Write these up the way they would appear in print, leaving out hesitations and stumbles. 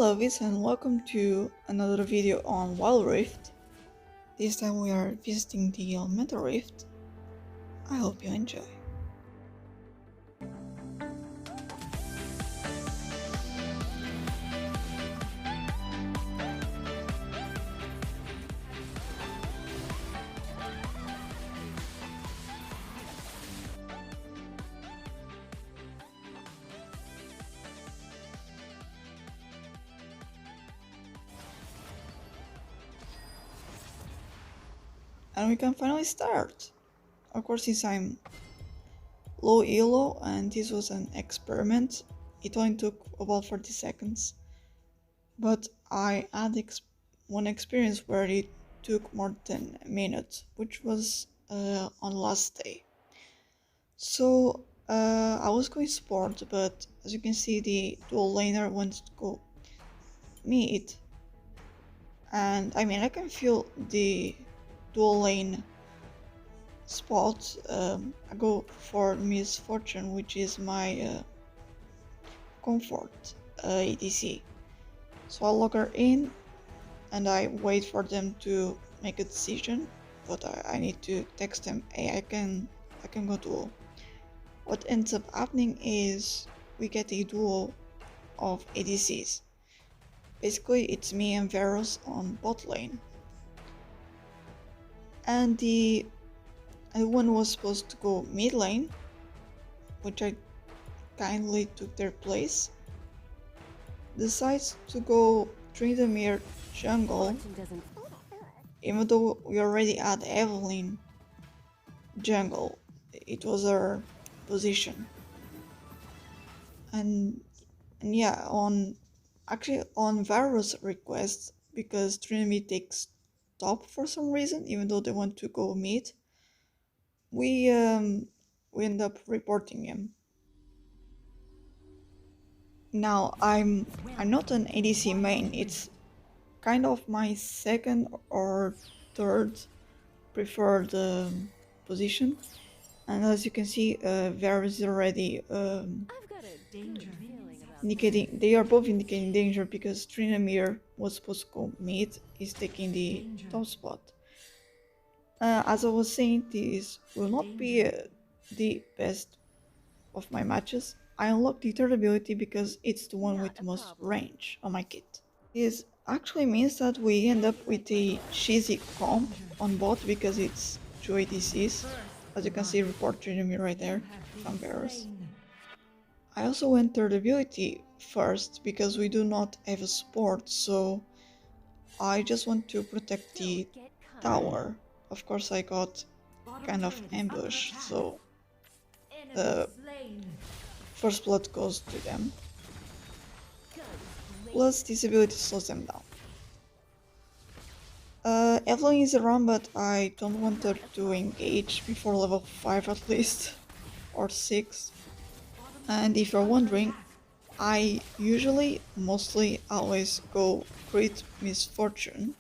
Hello Viz and welcome to another video on Wild Rift. This time we are visiting the Elemental Rift. I hope you enjoy. And we can finally start. Of course, since I'm low elo and this was an experiment, it only took about 40 seconds. But I had one experience where it took more than a minute, which was on last day. So I was going support, but as you can see the dual laner wants to go mid. And I mean I can feel the dual lane spot. I go for Misfortune, which is my comfort ADC. So I log her in and I wait for them to make a decision, but I need to text them, hey, I can go duo. What ends up happening is we get a duo of ADCs. Basically it's me and Varus on bot lane. And the one was supposed to go mid lane, which I kindly took their place, decides to go Tryndamere jungle, even though we already had Evelyn jungle. It was her position. And yeah, on Varus request, because Tryndamere takes top for some reason, even though they want to go mid, we end up reporting him. Now I'm not an ADC main, it's kind of my second or third preferred position, and as you can see Varus is already indicating, they are both indicating danger because Tryndamere was supposed to go mid, is taking the top spot. As I was saying, this will not be the best of my matches. I unlocked the third ability because it's the one with the most range on my kit. This actually means that we end up with a cheesy comp on bot because it's two ADCs. As you can see, report Tryndamere right there from Varus. I also went third ability first because we do not have a support, so I just want to protect the tower. Of course I got kind of ambushed, so first blood goes to them. Plus this ability slows them down. Evelyn is around, but I don't want her to engage before level 5 at least, or 6. And if you're wondering, I usually, mostly, always go crit Misfortune.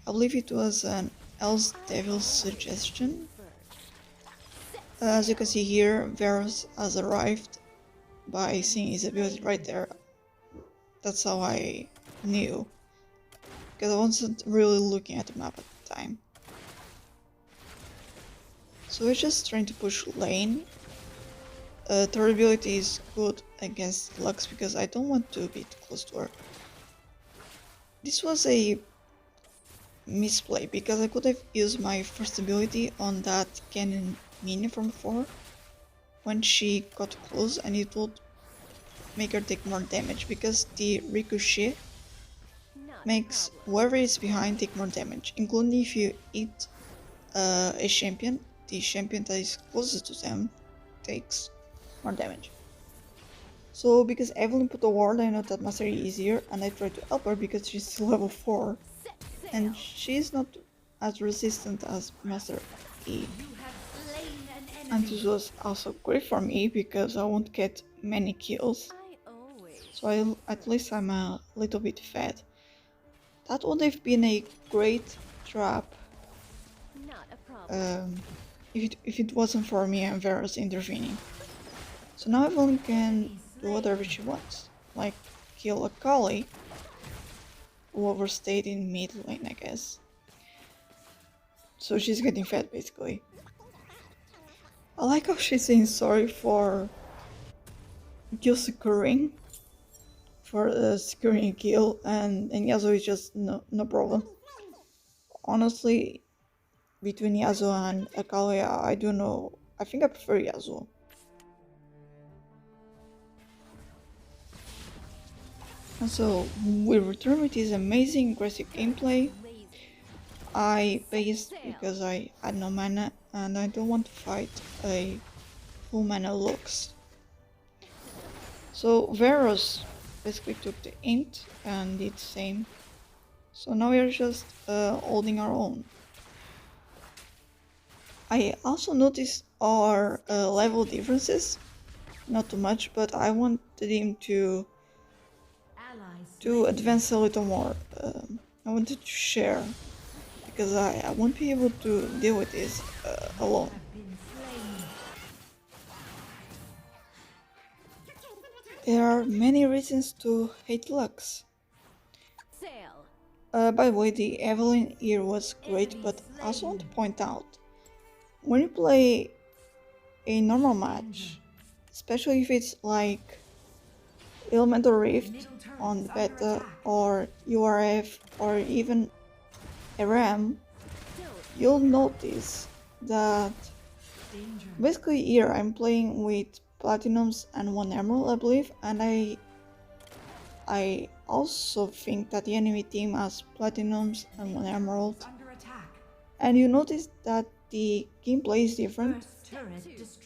I believe it was an Else Devil's suggestion. As you can see here, Varus has arrived by seeing his ability right there. That's how I knew, because I wasn't really looking at the map at the time. So we're just trying to push lane. Third ability is good against Lux because I don't want to be too close to her. This was a misplay because I could have used my first ability on that cannon minion from 4 when she got close, and it would make her take more damage because the ricochet makes whoever is behind take more damage, including if you hit a champion, the champion that is closest to them takes more damage. So because Evelyn put a ward, I know that Master E easier, and I try to help her because she's still level 4 and she's not as resistant as Master E. And this was also great for me because I won't get many kills, so at least I'm a little bit fed. That would have been a great trap if it wasn't for me and Varus intervening. So now Evelyn can do whatever she wants, like kill a Kali, who overstayed in mid lane, I guess. So she's getting fed basically. I like how she's saying sorry for kill securing, for securing a kill, and Yasuo is just no problem. Honestly, between Yasuo and Akali, I don't know. I think I prefer Yasuo. And so we return with this amazing aggressive gameplay. I based because I had no mana and I don't want to fight a full mana Lux. So Varus basically took the int and did the same. So now we are just holding our own. I also noticed our level differences. Not too much, but I wanted him to advance a little more. I wanted to share, because I won't be able to deal with this alone. There are many reasons to hate Lux. By the way, the Evelyn here was great, but I also want to point out, when you play a normal match, especially if it's like Elemental Rift on the beta or URF or even RM, you'll notice that basically here I'm playing with Platinums and 1 Emerald, I believe, and I also think that the enemy team has Platinums and 1 Emerald. And you notice that the gameplay is different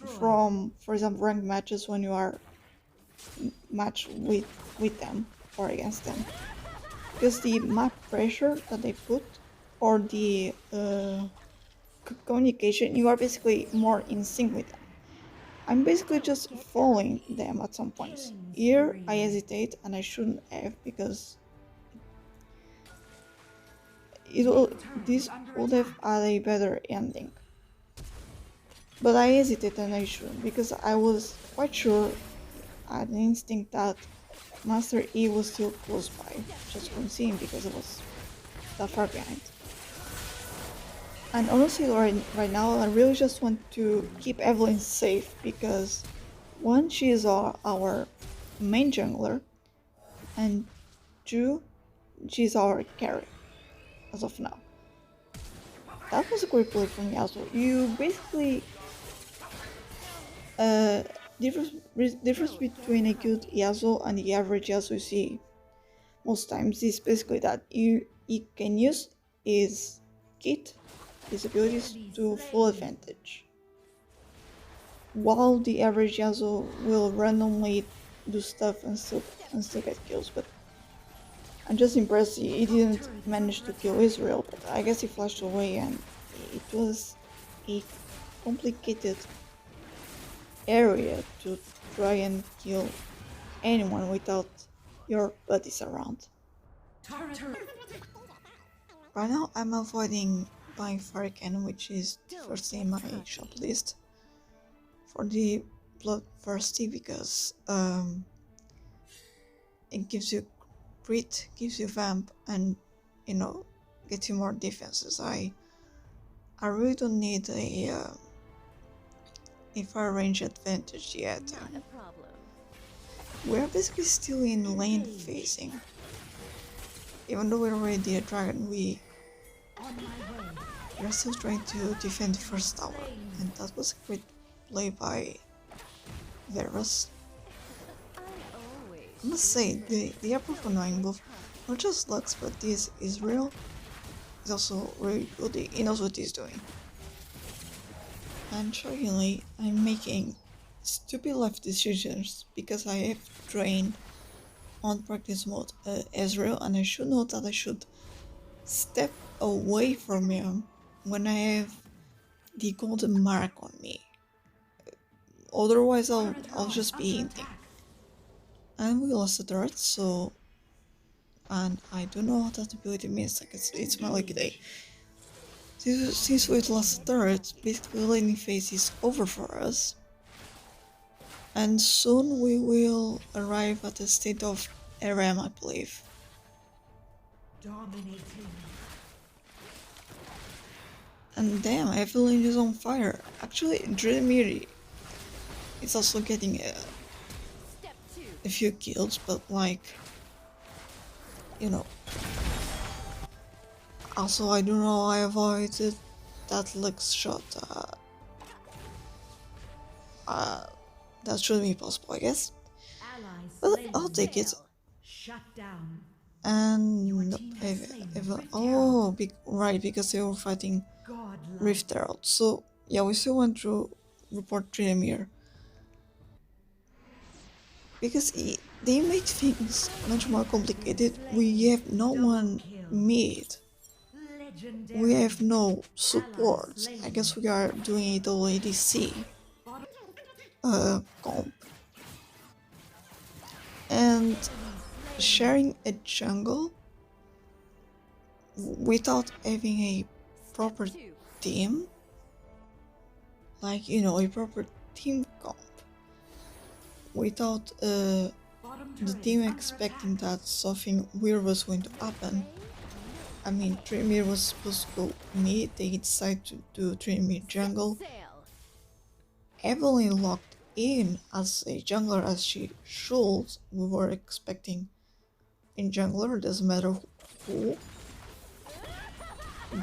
from, for example, ranked matches when you are matched with them or against them. Because the map pressure that they put, or the communication, you are basically more in sync with them. I'm basically just following them at some points. Here I hesitate and I shouldn't have, because this would have had a better ending. But I hesitated and I shouldn't, because I was quite sure, I had an instinct that Master E was still close by. Just couldn't see him because it was that far behind. And honestly, right now, I really just want to keep Evelyn safe, because one, she is our main jungler, and two, she's our carry as of now. That was a great play from Yasuo. You basically difference between a good Yasuo and the average Yasuo you see most times is basically that he can use his kit, his abilities, to full advantage, while the average Yasuo will randomly do stuff and still get kills. But I'm just impressed he didn't manage to kill Israel, but I guess he flashed away, and it was a complicated area to try and kill anyone without your buddies around. Right now I'm avoiding buying Farrakhan, which is the first thing in my shop list for the Bloodthirsty, because it gives you crit, gives you vamp, and gets you more defenses. I really don't need a far range advantage yet. We're basically still in lane facing. Even though we're already a dragon, we're still trying to defend the first tower, and that was a great play by Varus. I must say, the apple for knowing both, not just Lux, but this Israel is also really good. He knows what he's doing. And shockingly, I'm making stupid life decisions because I have trained on practice mode Ezreal, and I should know that I should step away from him when I have the golden mark on me. Otherwise I'll just be hinting. And we lost the turret, so, and I don't know what that ability means. Like it's my lucky day. Since we lost the turret, basically the laning phase is over for us. And soon we will arrive at a state of RM, I believe. Dominating. And damn, Evelyn is on fire. Actually, Tryndamere is also getting a few kills, but like, you know. Also, I don't know, I avoided that Lux shot. That shouldn't be possible, I guess. But I'll take it. Shut down. And no, team has slain oh, right, because they were fighting Rift Herald. So yeah, we still want to report Tryndamere because they made things much more complicated. We have no one mid. We have no support. I guess we are doing it all ADC comp and sharing a jungle without having a proper team, like, you know, a proper team comp, without the team expecting that something weird was going to happen. I mean, Tryndamere was supposed to go mid, they decided to do Tryndamere jungle. Evelyn locked in as a jungler as she should. We were expecting a jungler, doesn't matter who.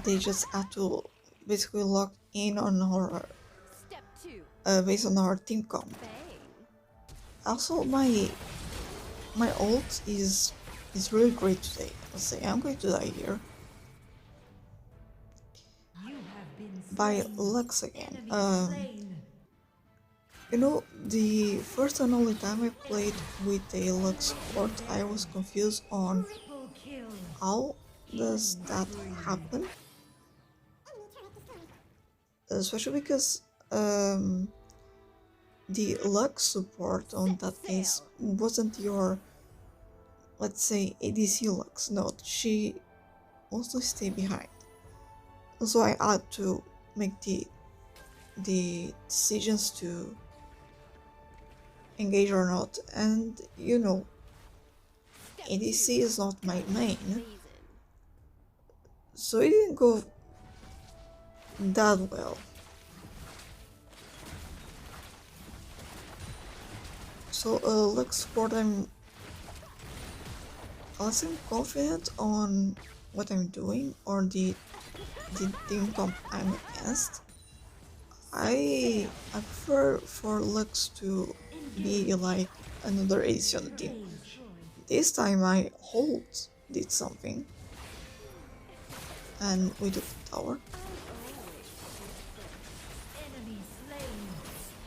They just had to basically lock in on her based on our team comp. Also, my ult is really great today. Let's say I'm going to die here by Lux again. You know, the first and only time I played with a Lux support, I was confused on how does that happen, especially because the Lux support on that case wasn't your, let's say, ADC Lux. No, she mostly stayed behind. So I had to make the decisions to engage or not, and you know, ADC is not my main, so it didn't go that well. So Lux support, I'm less confident on what I'm doing or the team comp I'm against. I prefer for Lux to be like another ADC on the team. This time I hold did something and we took the tower.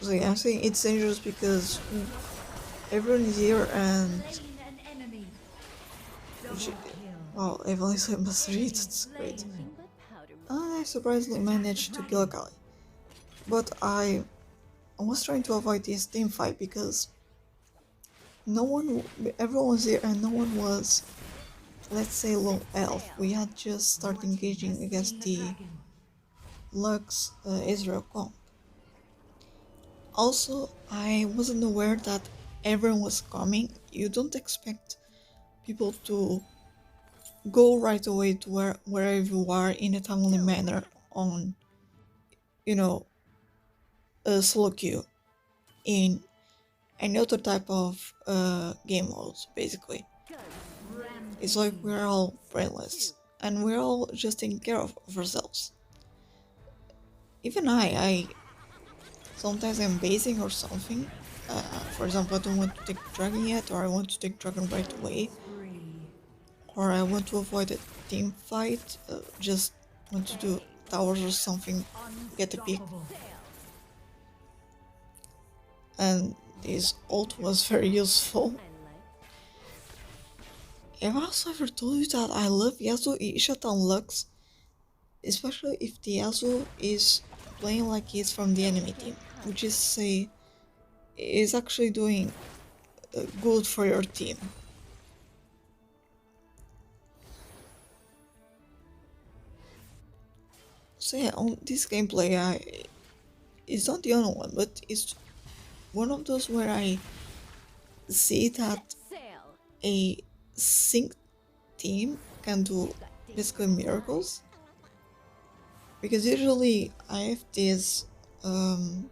So yeah, I'm saying it's dangerous because everyone is here and wow, Evelyn is must read, that's great. I surprisingly managed to kill a Kali. But I was trying to avoid this team fight because everyone was here and no one was, let's say, low elf. We had just started engaging against the Lux Israel comp. Also, I wasn't aware that everyone was coming. You don't expect people to go right away to wherever you are in a timely manner on, you know, a solo queue in any other type of game modes, basically. It's like we're all brainless and we're all just taking care of ourselves. Even I sometimes I'm basing or something. For example, I don't want to take dragon yet, or I want to take dragon right away, or I want to avoid a team fight, just want to do towers or something, get a pick. And this ult was very useful. Have I also ever told you that I love Yasuo Ishata on Lux? Especially if the Yasuo is playing like he's from the enemy team, which is actually doing good for your team. So yeah, on this gameplay, it's not the only one, but it's one of those where I see that a synced team can do basically miracles. Because usually I have this, you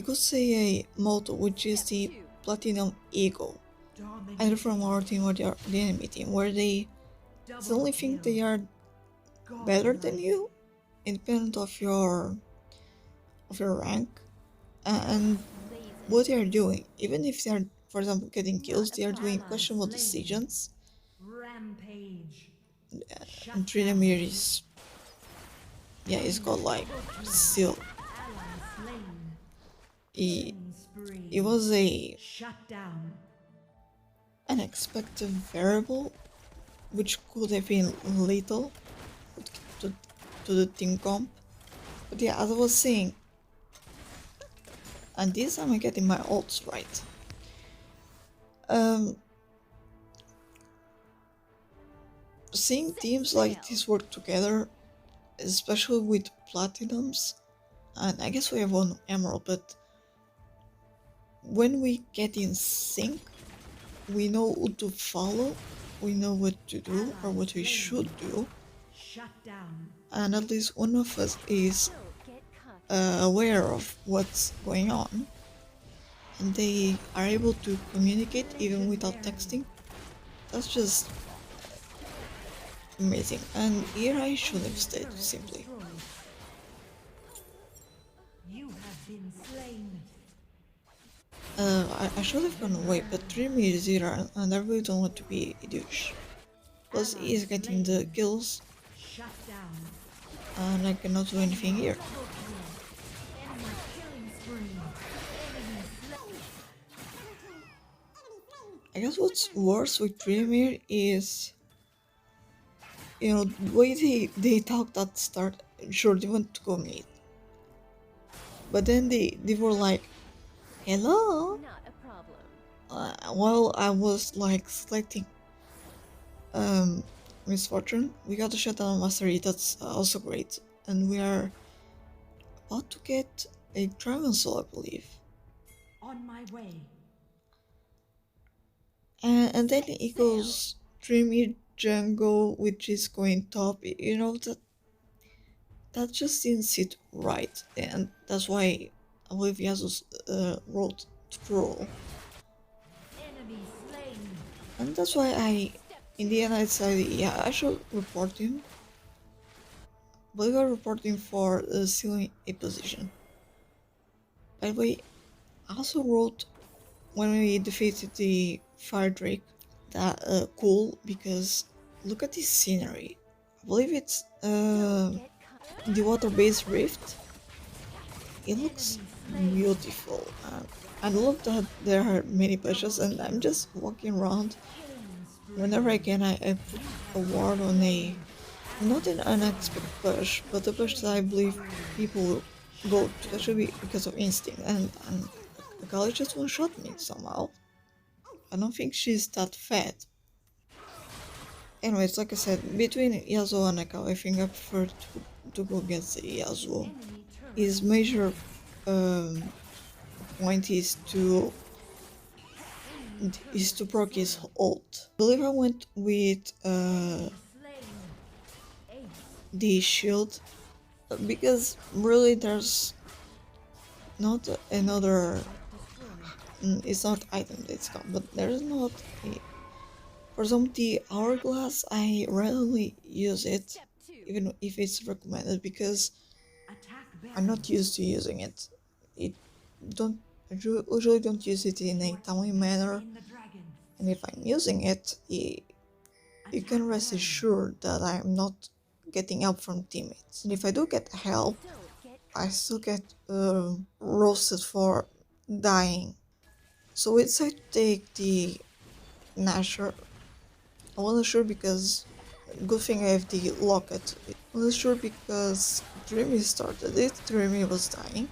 could say a motto, which is the platinum ego, either from our team or the enemy team, where they suddenly think they are better than you, independent of your rank and what they are doing. Even if they are, for example, getting kills, they are doing questionable decisions. Rampage. And Shut down. Tryndamere is, yeah, he's got like still. Ally slain. He Killing spree. it was a Shut down. unexpected variable, which could have been lethal to, to the team comp. But yeah, as I was saying, and this time I'm getting my ults right. Seeing teams like this work together, especially with platinums, and I guess we have one emerald, but when we get in sync, we know who to follow, we know what to do or what we should do, Shut down. and at least one of us is aware of what's going on, and they are able to communicate even without texting. That's just amazing. And here I should have stayed simply. You have been slain. I should have gone away, but Tryndamere is here and I really don't want to be a douche. Plus he is getting the kills Shut down. and I cannot do anything here. Enemy killing spree. Enemy slain. I guess what's worse with Tryndamere is, you know, the way they talked at the start. Sure, they want to go mid, but then they were like, hello? Not a problem. While I was like selecting Misfortune, we got a shutdown mastery, that's also great. And we are about to get a Dragon Soul, I believe. On my way. And then it goes Dreamy Jungle, which is going top. You know, that just didn't sit right. And that's why I believe Yasu's wrote Troll. Enemy slain. And that's why in the end I decided, yeah, I should report him. But we are reporting for stealing a position. By the way, I also wrote when we defeated the Fire Drake that cool, because look at this scenery. I believe it's the water-based rift. It looks beautiful. I love that there are many bushes and I'm just walking around. Whenever I can, I put a ward on a, not an unexpected bush, but a bush that I believe people will go to, especially because of instinct. And Kali just one-shot me somehow. I don't think she's that fat. Anyways, like I said, between Yasuo and Akali, I think I prefer to go against the Yasuo. His major point is to proc his ult. I believe I went with the shield because really there's not another. It's not item that's gone, but there's not a. For example, the hourglass, I rarely use it, even if it's recommended, because I'm not used to using it. I usually don't use it in a timely manner, and if I'm using it, you can rest assured that I'm not getting help from teammates. And if I do get help, I still get roasted for dying. So we decided to take the Nasher. I wasn't sure because, good thing I have the locket. I wasn't sure because Dreamy started it, Dreamy was dying,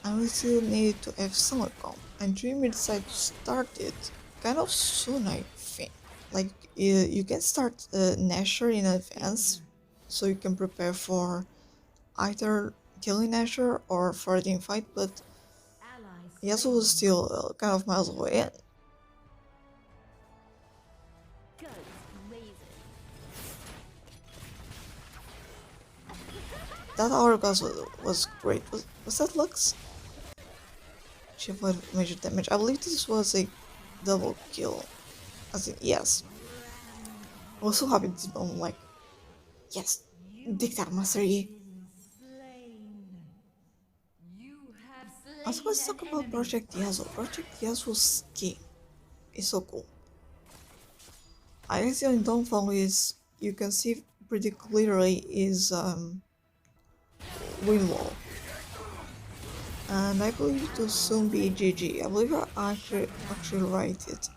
and we still needed to have summer comp. And Dreamy decided to start it kind of soon, I think. Like, you can start Nasher in advance, so you can prepare for either killing Nasher or for the fight, but Yasuo was still kind of miles away. That hourglass was great. Was that Lux? She avoided major damage. I believe this was a double kill. As in, yes. I was so happy this moment, like, yes, Dictat Master Yi. Slain. You have Also, slain let's an talk about enemy. Project Yasuo. Project Yasuo's skin is so cool. I guess the only downfall is you can see pretty clearly is win wall. And I believe it will soon be GG. I believe I actually write it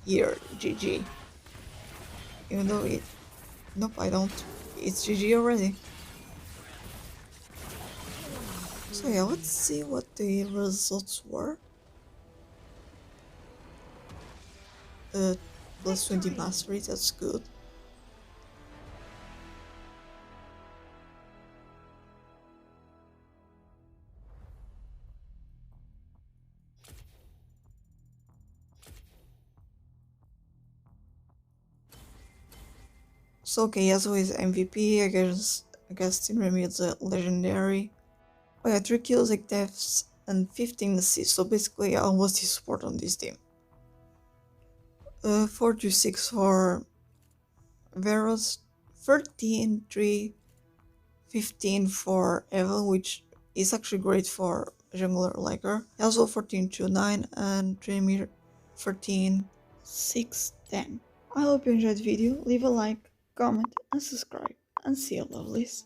here, GG. Even though it... Nope, I don't. It's GG already. So yeah, let's see what the results were. Plus 20 Victory. mastery, that's good. So okay, Yasuo is MVP, I guess Tryndamere is a legendary. Oh yeah, 3 kills, 8 deaths, and 15 assists, so basically I was the support on this team. 4 to 6 for Varus, 13, 3, 15 for Evan, which is actually great for a jungler like her. Also 14 to 9 and Tryndamere 14, 6, 10. I hope you enjoyed the video, leave a like, comment and subscribe, and see you lovelies.